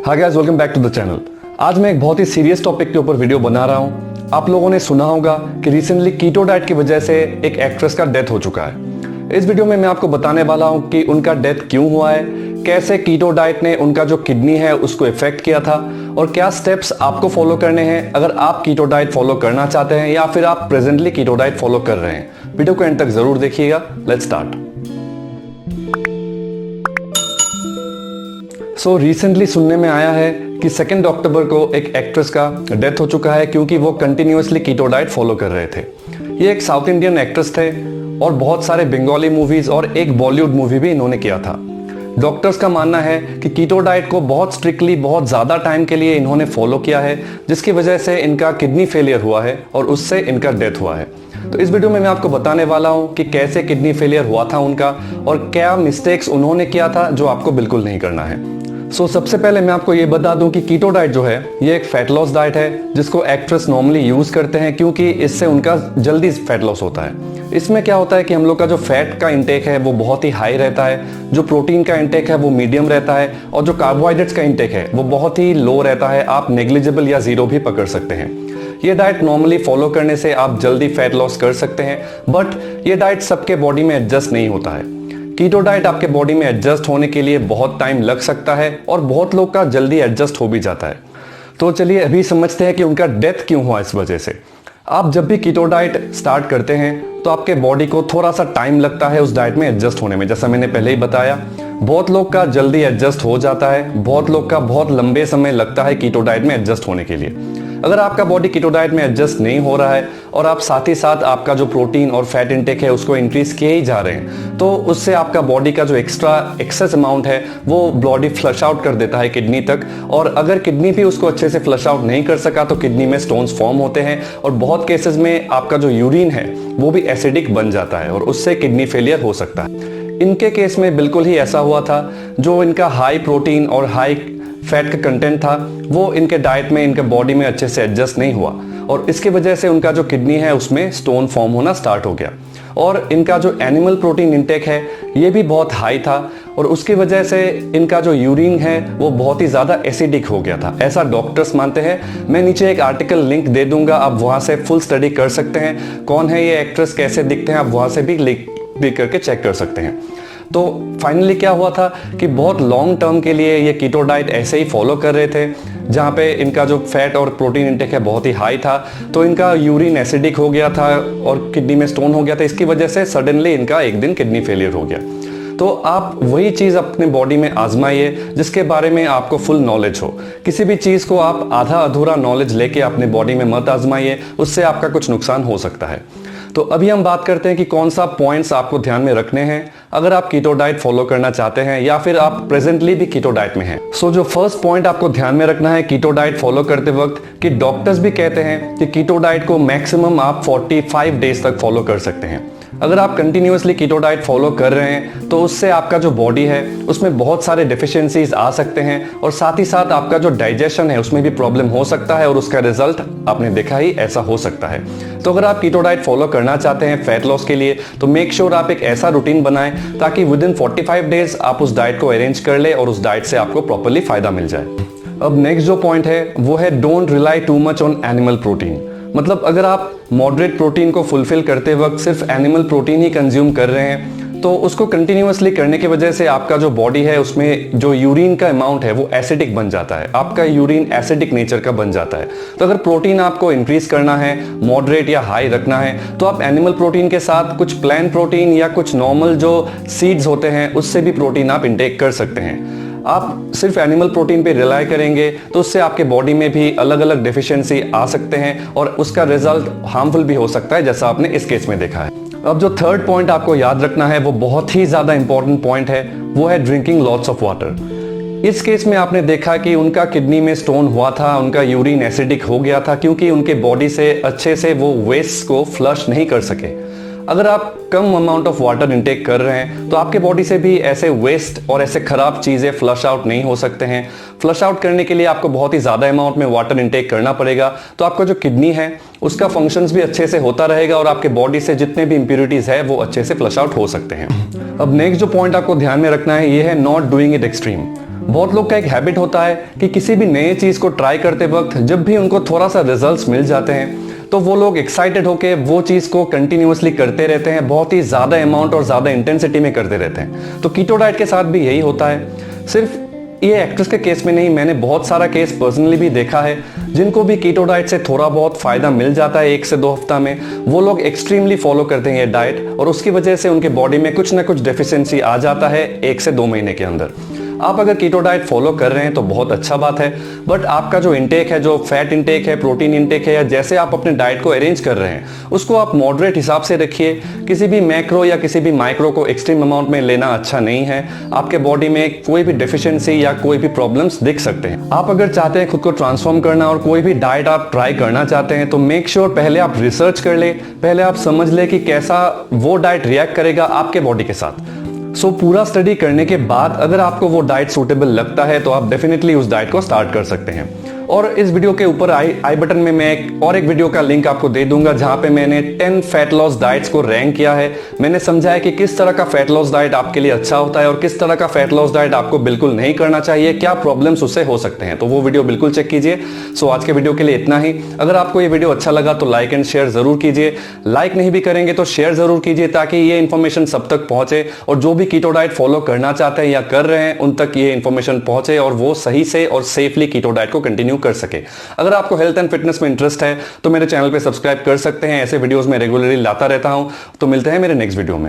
Hi guys, welcome back to the channel. आज मैं एक बहुत ही सीरियस टॉपिक के ऊपर वीडियो बना रहा हूँ। आप लोगों ने सुना होगा कि रिसेंटली कीटो डाइट की वजह से एक एक्ट्रेस का डेथ हो चुका है। इस वीडियो में मैं आपको बताने वाला हूँ कि उनका डेथ क्यों हुआ है, कैसे कीटो डाइट ने उनका जो किडनी है उसको इफेक्ट किया था और क्या स्टेप्स आपको फॉलो करने हैं अगर आप कीटो डाइट फॉलो करना चाहते हैं या फिर आप प्रेजेंटली कीटो डाइट फॉलो कर रहे हैं। वीडियो को एंड तक जरूर देखिएगा। Let's start. सो रिसेंटली सुनने में आया है कि 2 अक्टूबर को एक एक्ट्रेस का डेथ हो चुका है क्योंकि वो कंटिन्यूअसली कीटो डाइट फॉलो कर रहे थे। ये एक साउथ इंडियन एक्ट्रेस थे और बहुत सारे बंगाली मूवीज और एक बॉलीवुड मूवी भी इन्होंने किया था। डॉक्टर्स का मानना है कि कीटो डाइट को बहुत स्ट्रिक्टली बहुत ज़्यादा टाइम के लिए इन्होंने फॉलो किया है, जिसकी वजह से इनका किडनी फेलियर हुआ है और उससे इनका डेथ हुआ है। तो इस वीडियो में मैं आपको बताने वाला हूँ कि कैसे किडनी फेलियर हुआ था उनका और क्या मिस्टेक्स उन्होंने किया था जो आपको बिल्कुल नहीं करना है। सबसे पहले मैं आपको ये बता दूं कि कीटो डाइट जो है ये एक फैट लॉस डाइट है जिसको एक्ट्रेस नॉर्मली यूज करते हैं क्योंकि इससे उनका जल्दी फैट लॉस होता है। इसमें क्या होता है कि हम लोग का जो फैट का इंटेक है वो बहुत ही हाई रहता है, जो प्रोटीन का इंटेक है वो मीडियम रहता है और जो कार्बोहाइड्रेट्स का इंटेक है वो बहुत ही लो रहता है। आप नेग्लिजिबल या जीरो भी पकड़ सकते हैं। ये डाइट नॉर्मली फॉलो करने से आप जल्दी फैट लॉस कर सकते हैं, बट ये डाइट सबके बॉडी में एडजस्ट नहीं होता है। कीटो डाइट आपके बॉडी में एडजस्ट होने के लिए बहुत टाइम लग सकता है और बहुत लोग का जल्दी एडजस्ट हो भी जाता है। तो चलिए अभी समझते हैं कि उनका डेथ क्यों हुआ। इस वजह से आप जब भी कीटो डाइट स्टार्ट करते हैं तो आपके बॉडी को थोड़ा सा टाइम लगता है उस डाइट में एडजस्ट होने में। जैसा मैंने पहले ही बताया, बहुत लोग का जल्दी एडजस्ट हो जाता है, बहुत लोग का बहुत लंबे समय लगता है कीटो डाइट में एडजस्ट होने के लिए। अगर आपका बॉडी कीटो डाइट में एडजस्ट नहीं हो रहा है और आप साथ ही साथ आपका जो प्रोटीन और फैट इंटेक है उसको इंक्रीज किए ही जा रहे हैं, तो उससे आपका बॉडी का जो एक्सेस अमाउंट है वो बॉडी फ्लश आउट कर देता है किडनी तक। और अगर किडनी भी उसको अच्छे से फ्लश आउट नहीं कर सका तो किडनी में स्टोन्स फॉर्म होते हैं और बहुत केसेस में आपका जो यूरिन है वो भी एसिडिक बन जाता है और उससे किडनी फेलियर हो सकता है। इनके केस में बिल्कुल ही ऐसा हुआ था। जो इनका हाई प्रोटीन और हाई फैट का कंटेंट था वो इनके डाइट में इनके बॉडी में अच्छे से एडजस्ट नहीं हुआ और इसकी वजह से उनका जो किडनी है उसमें स्टोन फॉर्म होना स्टार्ट हो गया। और इनका जो एनिमल प्रोटीन इंटेक है ये भी बहुत हाई था और उसकी वजह से इनका जो यूरिन है वो बहुत ही ज़्यादा एसिडिक हो गया था, ऐसा डॉक्टर्स मानते हैं। मैं नीचे एक आर्टिकल लिंक दे दूंगा, आप वहाँ से फुल स्टडी कर सकते हैं। कौन है ये एक्ट्रेस, कैसे दिखते हैं, आप वहाँ से भी लिख करके चेक कर सकते हैं। तो फाइनली क्या हुआ था कि बहुत लॉन्ग टर्म के लिए ये कीटो डाइट ऐसे ही फॉलो कर रहे थे जहाँ पे इनका जो फैट और प्रोटीन इंटेक है बहुत ही हाई था, तो इनका यूरिन एसिडिक हो गया था और किडनी में स्टोन हो गया था। इसकी वजह से सडनली इनका एक दिन किडनी फेलियर हो गया। तो आप वही चीज़ अपने बॉडी में आजमाइए जिसके बारे में आपको फुल नॉलेज हो। किसी भी चीज़ को आप आधा अधूरा नॉलेज लेके अपने बॉडी में मत आजमाइए, उससे आपका कुछ नुकसान हो सकता है। तो अभी हम बात करते हैं कि कौन सा पॉइंट्स आपको ध्यान में रखने हैं अगर आप कीटो डाइट फॉलो करना चाहते हैं या फिर आप प्रेजेंटली भी कीटो डाइट में हैं। जो फर्स्ट पॉइंट आपको ध्यान में रखना है कीटो डाइट फॉलो करते वक्त कि डॉक्टर्स भी कहते हैं कि कीटो डाइट को मैक्सिमम आप 45 डेज तक फॉलो कर सकते हैं। अगर आप कंटिन्यूअसली कीटो डाइट फॉलो कर रहे हैं तो उससे आपका जो बॉडी है उसमें बहुत सारे डेफिशिएंसीज आ सकते हैं और साथ ही साथ आपका जो डाइजेशन है उसमें भी प्रॉब्लम हो सकता है और उसका रिजल्ट आपने देखा ही ऐसा हो सकता है। तो अगर आप कीटो डाइट फॉलो करना चाहते हैं फैट लॉस के लिए तो मेक श्योर आप एक ऐसा रूटीन बनाएं ताकि विद इन 45 डेज आप उस डाइट को अरेंज कर ले और उस डाइट से आपको प्रॉपरली फायदा मिल जाए। अब नेक्स्ट जो पॉइंट है वो है don't rely too much on animal protein. मतलब अगर आप मॉडरेट प्रोटीन को फुलफिल करते वक्त सिर्फ एनिमल प्रोटीन ही कंज्यूम कर रहे हैं तो उसको कंटिन्यूअसली करने की वजह से आपका जो बॉडी है उसमें जो यूरिन का अमाउंट है वो एसिडिक बन जाता है, आपका यूरिन एसिडिक नेचर का बन जाता है। तो अगर प्रोटीन आपको इंक्रीज करना है, मॉडरेट या हाई रखना है, तो आप एनिमल प्रोटीन के साथ कुछ प्लांट प्रोटीन या कुछ नॉर्मल जो सीड्स होते हैं उससे भी प्रोटीन आप इंटेक कर सकते हैं। आप सिर्फ एनिमल प्रोटीन पे रिलाई करेंगे तो उससे आपके बॉडी में भी अलग अलग डेफिशिएंसी आ सकते हैं और उसका रिजल्ट हार्मफुल भी हो सकता है जैसा आपने इस केस में देखा है। अब जो थर्ड पॉइंट आपको याद रखना है वो बहुत ही ज्यादा इंपॉर्टेंट पॉइंट है, वो है ड्रिंकिंग लॉट्स ऑफ वाटर। इस केस में आपने देखा कि उनका किडनी में स्टोन हुआ था, उनका यूरिन एसिडिक हो गया था क्योंकि उनके बॉडी से अच्छे से वो वेस्ट को फ्लश नहीं कर सके। अगर आप कम अमाउंट ऑफ वाटर इंटेक कर रहे हैं तो आपके बॉडी से भी ऐसे वेस्ट और ऐसे खराब चीजें फ्लश आउट नहीं हो सकते हैं। फ्लश आउट करने के लिए आपको बहुत ही ज्यादा अमाउंट में वाटर इंटेक करना पड़ेगा, तो आपका जो किडनी है उसका फंक्शंस भी अच्छे से होता रहेगा और आपके बॉडी से जितने भी इंप्योरिटीज है वो अच्छे से फ्लश आउट हो सकते हैं। अब नेक्स्ट जो पॉइंट आपको ध्यान में रखना है ये है नॉट डूइंग इट एक्सट्रीम। बहुत लोग का एक हैबिट होता है कि किसी भी नए चीज को ट्राई करते वक्त जब भी उनको थोड़ा सा रिजल्ट्स मिल जाते हैं तो वो लोग एक्साइटेड होकर वो चीज को कंटिन्यूअसली करते रहते हैं, बहुत ही ज्यादा अमाउंट और ज्यादा इंटेंसिटी में करते रहते हैं। तो कीटो डाइट के साथ भी यही होता है। सिर्फ ये एक्ट्रेस के केस में नहीं, मैंने बहुत सारा केस पर्सनली भी देखा है जिनको भी कीटो डाइट से थोड़ा बहुत फायदा मिल जाता है 1 से 2 हफ्ता में। वो लोग एक्सट्रीमली फॉलो करते हैं ये डाइट और उसकी वजह से उनके बॉडी में कुछ ना कुछ डेफिशिएंसी आ जाता है 1 से 2 महीने के अंदर। आप अगर कीटो डाइट फॉलो कर रहे हैं तो बहुत अच्छा बात है, बट आपका जो इंटेक है, जो फैट इंटेक है, प्रोटीन इंटेक है, या जैसे आप अपने डाइट को अरेंज कर रहे हैं उसको आप मॉडरेट हिसाब से रखिए। किसी भी मैक्रो या किसी भी माइक्रो को एक्सट्रीम अमाउंट में लेना अच्छा नहीं है। आपके बॉडी में कोई भी डेफिशिएंसी या कोई भी प्रॉब्लम्स दिख सकते हैं। आप अगर चाहते हैं खुद को ट्रांसफॉर्म करना और कोई भी डाइट आप ट्राई करना चाहते हैं तो मेक श्योर पहले आप रिसर्च कर ले, पहले आप समझ ले कि कैसा वो डाइट रिएक्ट करेगा आपके बॉडी के साथ। पूरा स्टडी करने के बाद अगर आपको वो डाइट सूटेबल लगता है तो आप डेफिनेटली उस डाइट को स्टार्ट कर सकते हैं। और इस वीडियो के ऊपर आई बटन में मैं एक वीडियो का लिंक आपको दे दूंगा जहां पे मैंने 10 फैट लॉस डाइट्स को रैंक किया है। मैंने समझाया कि किस तरह का फैट लॉस डाइट आपके लिए अच्छा होता है और किस तरह का फैट लॉस डाइट आपको बिल्कुल नहीं करना चाहिए, क्या प्रॉब्लम्स उससे हो सकते हैं। तो वो वीडियो बिल्कुल चेक कीजिए। आज के वीडियो के लिए इतना ही। अगर आपको ये वीडियो अच्छा लगा तो लाइक एंड शेयर जरूर कीजिए। लाइक नहीं भी करेंगे तो शेयर जरूर कीजिए ताकि ये इन्फॉर्मेशन सब तक पहुंचे और जो भी कीटो डाइट फॉलो करना चाहते हैं या कर रहे हैं उन तक ये इन्फॉर्मेशन पहुंचे और वो सही से और सेफली कीटो डाइट को कंटिन्यू कर सके। अगर आपको हेल्थ एंड फिटनेस में इंटरेस्ट है तो मेरे चैनल पे सब्सक्राइब कर सकते हैं। ऐसे वीडियोस में रेगुलरली लाता रहता हूं। तो मिलते हैं मेरे नेक्स्ट वीडियो में।